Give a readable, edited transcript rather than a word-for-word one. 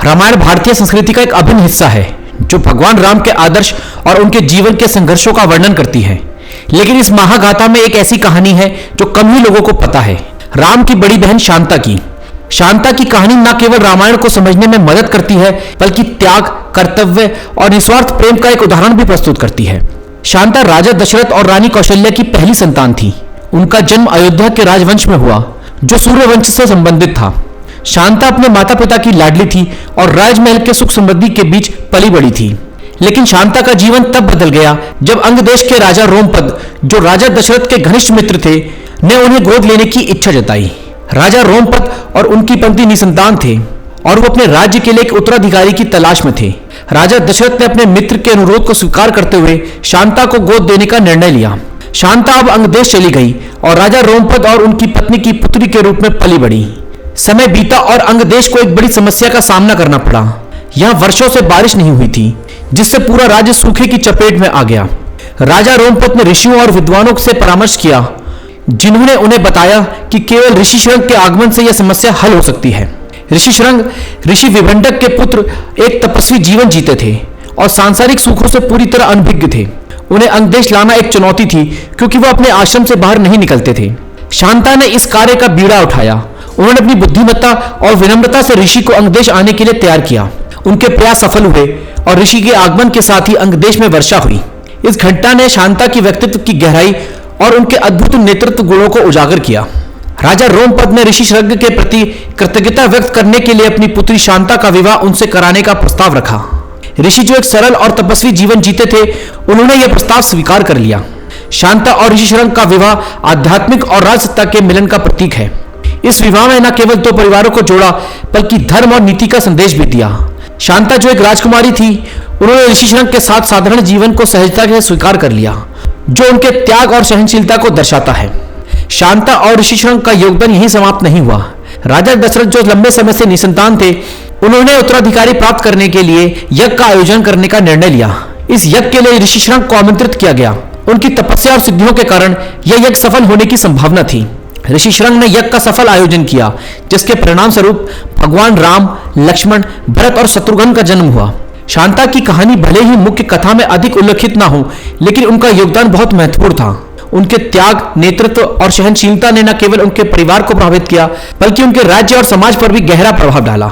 रामायण भारतीय संस्कृति का एक अभिन्न हिस्सा है जो भगवान राम के आदर्श और उनके जीवन के संघर्षों का वर्णन करती है। लेकिन इस महागाथा में एक ऐसी कहानी है जो कम ही लोगों को पता है, राम की बड़ी बहन शांता की। शांता की कहानी न केवल रामायण को समझने में मदद करती है बल्कि त्याग, कर्तव्य और निस्वार्थ प्रेम का एक उदाहरण भी प्रस्तुत करती है। शांता राजा दशरथ और रानी कौशल्या की पहली संतान थी। उनका जन्म अयोध्या के राजवंश में हुआ जो सूर्यवंश से संबंधित था। शांता अपने माता पिता की लाडली थी और राजमहल के सुख समृद्धि के बीच पली बड़ी थी। लेकिन शांता का जीवन तब बदल गया जब अंग देश के राजा रोमपद, जो राजा दशरथ के घनिष्ठ मित्र थे, ने उन्हें गोद लेने की इच्छा जताई। राजा रोमपद और उनकी पत्नी निसंतान थे और वो अपने राज्य के लिए एक उत्तराधिकारी की तलाश में थे। राजा दशरथ ने अपने मित्र के अनुरोध को स्वीकार करते हुए शांता को गोद देने का निर्णय लिया। शांता अब अंगदेश चली गई और राजा रोमपद और उनकी पत्नी की पुत्री के रूप में पली बड़ी। समय बीता और अंगदेश को एक बड़ी समस्या का सामना करना पड़ा। यहाँ वर्षों से बारिश नहीं हुई थी, जिससे पूरा राज्य सूखे की चपेट में आ गया। राजा रोमपद ने ऋषियों और विद्वानों से परामर्श किया, जिन्होंने उन्हें बताया कि केवल ऋषि शृंग के आगमन से यह समस्या हल हो सकती है। ऋषि शृंग ऋषि विभंडक के पुत्र एक तपस्वी जीवन जीते थे और सांसारिक सुखों से पूरी तरह अनभिज्ञ थे। उन्हें अंगदेश लाना एक चुनौती थी क्योंकि वो अपने आश्रम से बाहर नहीं निकलते थे। शांता ने इस कार्य का बीड़ा उठाया। उन्होंने अपनी बुद्धिमत्ता और विनम्रता से ऋषि को अंगदेश आने के लिए तैयार किया। उनके प्रयास सफल हुए और ऋषि के आगमन के साथ ही अंगदेश में वर्षा हुई। इस घटना ने शांता की व्यक्तित्व की गहराई और उनके अद्भुत नेतृत्व गुणों को उजागर किया। राजा रोमपद ने ऋषि शृंग के प्रति कृतज्ञता व्यक्त करने के लिए अपनी पुत्री शांता का विवाह उनसे कराने का प्रस्ताव रखा। ऋषि, जो एक सरल और तपस्वी जीवन जीते थे, उन्होंने यह प्रस्ताव स्वीकार कर लिया। शांता और ऋषि शृंग का विवाह आध्यात्मिक और राजसत्ता के मिलन का प्रतीक है। इस विवाह में न केवल दो परिवारों को जोड़ा बल्कि धर्म और नीति का संदेश भी दिया। शांता, जो एक राजकुमारी थी, उन्होंने ऋषि शृंग के साथ साधारण जीवन को सहजता से स्वीकार कर लिया, जो उनके त्याग और सहनशीलता को दर्शाता है। शांता और ऋषि शृंग का योगदान यहीं समाप्त नहीं हुआ। राजा दशरथ, जो लंबे समय से निसंतान थे, उन्होंने उत्तराधिकारी प्राप्त करने के लिए यज्ञ का आयोजन करने का निर्णय लिया। इस यज्ञ के लिए ऋषि शृंग को आमंत्रित किया गया। उनकी तपस्या और सिद्धियों के कारण यह यज्ञ सफल होने की संभावना थी। ऋषि शृंग ने यज्ञ का सफल आयोजन किया, जिसके परिणाम स्वरूप भगवान राम, लक्ष्मण, भरत और शत्रुघ्न का जन्म हुआ। शांता की कहानी भले ही मुख्य कथा में अधिक उल्लेखित ना हो, लेकिन उनका योगदान बहुत महत्वपूर्ण था। उनके त्याग, नेतृत्व और सहनशीलता ने न केवल उनके परिवार को प्रभावित किया बल्कि उनके राज्य और समाज पर भी गहरा प्रभाव डाला।